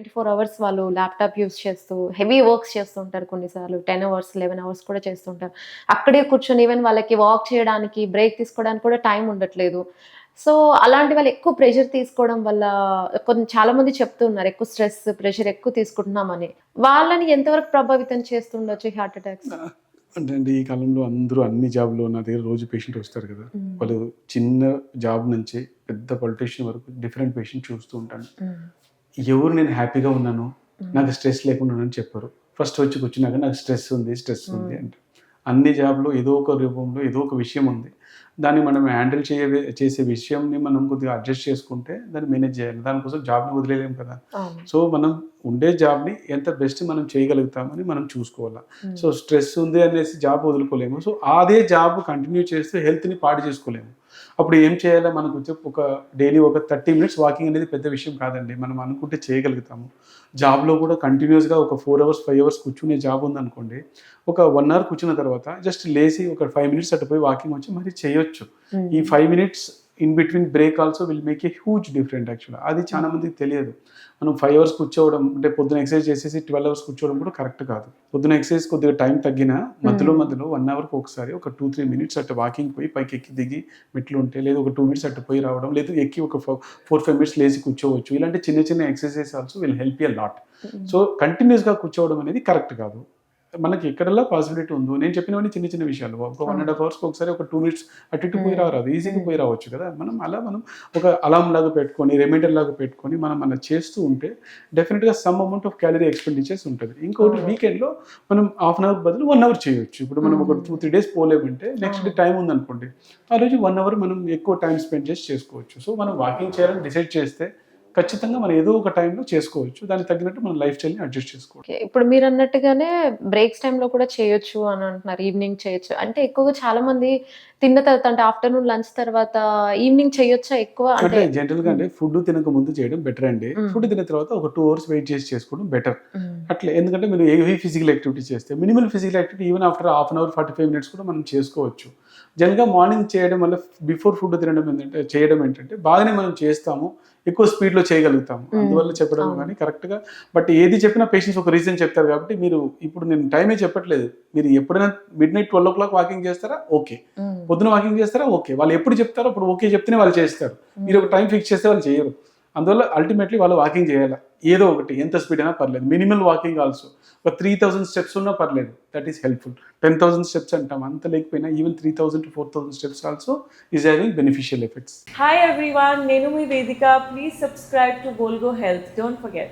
24 hours వాళ్ళు laptop use చేస్తూ heavy works చేస్తుంటారు కొన్నిసార్లు 10 అవర్స్, 11 అవర్స్ కూడా చేస్తుంటారు. అక్కడే కూర్చొని ఈవెన్ వాళ్ళకి వాక్ చేయడానికి, బ్రేక్ తీసుకోవడానికి కూడా టైం ఉండట్లేదు. సో, అలాంటి వాళ్ళు ఎక్కువ ప్రెషర్ తీసుకోవడం వల్ల చాలా మంది చెప్తూ ఉన్నారు. ఎక్కువ స్ట్రెస్, ప్రెషర్ ఎక్కువ తీసుకుంటున్నామని. వాళ్ళని ఎంతవరకు ప్రభావితం చేస్తుండొచ్చు ఈ హార్ట్ అటాక్స్? అంటే అండి ఈ కాలంలో అందరూ అన్ని జాబ్‌లో నా దగ్గర రోజు పేషెంట్ వస్తారు కదా! హ్మ్. వాళ్ళు చిన్న జాబ్ నుంచి పెద్ద పొలిటీషియన్ వరకు డిఫరెంట్ పేషెంట్ చూస్తూ ఉంటాను. హ్మ్. ఎవరు నేను హ్యాపీగా ఉన్నాను, హ్మ్. నాకు స్ట్రెస్ లేకుండా ఉన్నానని చెప్పరు. ఫస్ట్ వచ్చి కూర్చున్నాక నాకు స్ట్రెస్ ఉంది, స్ట్రెస్ ఉంది హ్మ్. అంటారు. అన్ని జాబ్‌లో ఏదో ఒక రూపంలో ఏదో ఒక విషయం ఉంది. దాన్ని మనం హ్యాండిల్ చేసే విషయంని మనం కొద్దిగా అడ్జస్ట్ చేసుకుంటే దాన్ని మేనేజ్ చేయాలి. దానికోసం జాబ్‌ని వదిలేయలేం కదా! అవును. సో, మనం ఉండే జాబ్‌ని ఎంత బెస్ట్ మనం చేయగలుగుతామని మనం చూసుకోవాలా. హ్మ్. సో, స్ట్రెస్ ఉంది అనేసి జాబ్ వదులుకోలేము. సో, అదే జాబ్ కంటిన్యూ చేస్తూ హెల్త్‌ని పాడు చేసుకోలేము. అప్పుడు ఏం చేయాలో మనకు ఒక డైలీ ఒక 30 మినిట్స్ వాకింగ్ అనేది పెద్ద విషయం కాదండి. మనం అనుకుంటే చేయగలుగుతాము. జాబ్‌లో కూడా కంటిన్యూయస్‌గా ఒక 4 అవర్స్, 5 అవర్స్ కూర్చునే జాబ్ ఉందనుకోండి. ఒక 1 అవర్ కూర్చున్న తర్వాత జస్ట్ లేసి ఒక 5 మినిట్స్ అటు పోయి వాకింగ్ వచ్చి మళ్ళీ చేయొచ్చు. ఈ హ్మ్. 5 minutes in between break also will make a huge different యాక్చువల్‌గా. అది చాలా హ్మ్. మందికి తెలియదు. మనం 5 అవర్స్ కూర్చోవడం అంటే పొద్దున ఎక్సర్సైజ్ చేసేసి 12 అవర్స్ కూర్చోవడం కూడా కరెక్ట్ కాదు. పొద్దున ఎక్సర్సైజ్ కొద్దిగా టైం తగ్గినా మధ్యలో హ్మ్. మధ్యలో 1 అవర్‌కి ఒకసారి ఒక 2, 3 మినిట్స్ అట్లా వాకింగ్ పోయి పైకి ఎక్కి దిగి మెట్లు ఉంటే లేదా ఒక 2 మినిట్స్ అటు పోయి రావడం లేదు ఎక్కి ఒక 4, 5 మినిట్స్ లేసి కూర్చోవచ్చు. ఇలాంటి చిన్న చిన్న exercise also will help you a lot. హ్మ్. సో, కంటిన్యూయస్‌గా కూర్చోవడం అనేది కరెక్ట్ కాదు. మనకి ఎక్కడలా పాసిబిలిటీ ఉందో నేను చెప్పినవన్నీ చిన్న చిన్న విషయాలు. ఒక 1 అవును. ½ అవర్స్‌కి ఒకసారి ఒక 2 మినిట్స్ అటు ఇటు పోయి హ్మ్. రారాదు. ఈజీగా హ్మ్. పోయి రావచ్చు కదా! మనం ఒక అలార్మ్ లాగా పెట్టుకొని, రిమైండర్ లాగా పెట్టుకొని మనం అలా చేస్తూ ఉంటే డెఫినిట్‌గా some amount of calorie expenditures ఉంటది. ఇంకోటి అవును. వీకెండ్‌లో మనం హాఫ్ అన్ అవర్ బదులు 1 అవర్ చేయొచ్చు. ఇప్పుడు మనం ఒక 2, హ్మ్. 3 డేస్ పోలేమంటే నెక్స్ట్ డే అవును. టైమ్ ఉందనుకోండి. ఆ రోజు 1 అవర్ మనం ఎక్కువ టైమ్ స్పెండ్ చేసి చేసుకోవచ్చు. సో, మనం వాకింగ్ చేయాలని డిసైడ్ చేస్తే ఖచ్చితంగా మనం ఏదో ఒక టైంలో చేసుకోవచ్చు. దానికి తగ్గినట్టు మన లైఫ్ స్టైల్‌ని అడ్జస్ట్ చేసుకోవచ్చు. ఓకే. ఇప్పుడు మీరన్నట్టుగానే బ్రేక్స్ టైమ్‌లో కూడా చేయొచ్చు అని అంటున్నారు. ఈవినింగ్ చేయొచ్చు. అంటే ఎక్కువగా చాలా మంది తిన్న తర్వాత అంటే ఆఫ్టర్‌నూన్ లంచ్ తర్వాత ఈవినింగ్ చేయొచ్చా ఎక్కువ? అంటే అంటే జనరల్‌గా హ్మ్. అంటే ఫుడ్ తినక ముందు చేయడం బెటర్ అండి. హ్మ్. ఫుడ్ తిన్న తర్వాత ఒక 2 అవర్స్ వెయిట్ చేసి చేసుకోవడం బెటర్. హ్మ్. అట్లే ఎందుకంటే మీరు హెవీ ఫిజికల్ యాక్టివిటీ చేస్తే minimal physical activity even after half an hour, 45 minutes కూడా మనం చేసుకోవచ్చు. జనరల్‌గా మార్నింగ్ చేయడం వల్ల బిఫోర్ ఫుడ్ తినడం చేయడం ఏంటంటే బాగానే మనం చేస్తాము. ఎక్కువ స్పీడ్‌లో చేయగలుగుతాము. హ్మ్. అందువల్ల చెప్పడమే అవును. గానీ కరెక్ట్‌గా బట్ ఏది చెప్పినా పేషెంట్స్ ఒక రీజన్ చెప్తారు కాబట్టి మీరు ఇప్పుడు నేను టైమే చెప్పట్లేదు. మీరు ఎప్పుడైనా మిడ్‌నైట్ 12:00 వాకింగ్ చేస్తారా? ఓకే. హ్మ్. పొద్దున వాకింగ్ చేస్తారా? ఓకే. వాళ్ళు ఎప్పుడు చెప్తారో అప్పుడు ఓకే చెప్తేనే వాళ్ళు చేస్తారు. మీరు ఒక హ్మ్. టైం ఫిక్స్ చేస్తే వాళ్ళు చేయరు. అందువల్ల అల్టిమేట్‌లీ వాళ్ళు వాకింగ్ చేయాల. ఏదో ఒకటి ఎంత స్పీడ్ అయినా పర్లేదు. Minimal walking also. ఒక 3000 స్టెప్స్ ఉన్నా పర్లేదు. That is helpful. 10,000 స్టెప్స్ అంటాం. అంత లేకపోయినా even 3000-4000 steps also is having beneficial effects. Hi everyone, Nenu mi Vedika. Please subscribe to Volgo Health. Don't forget.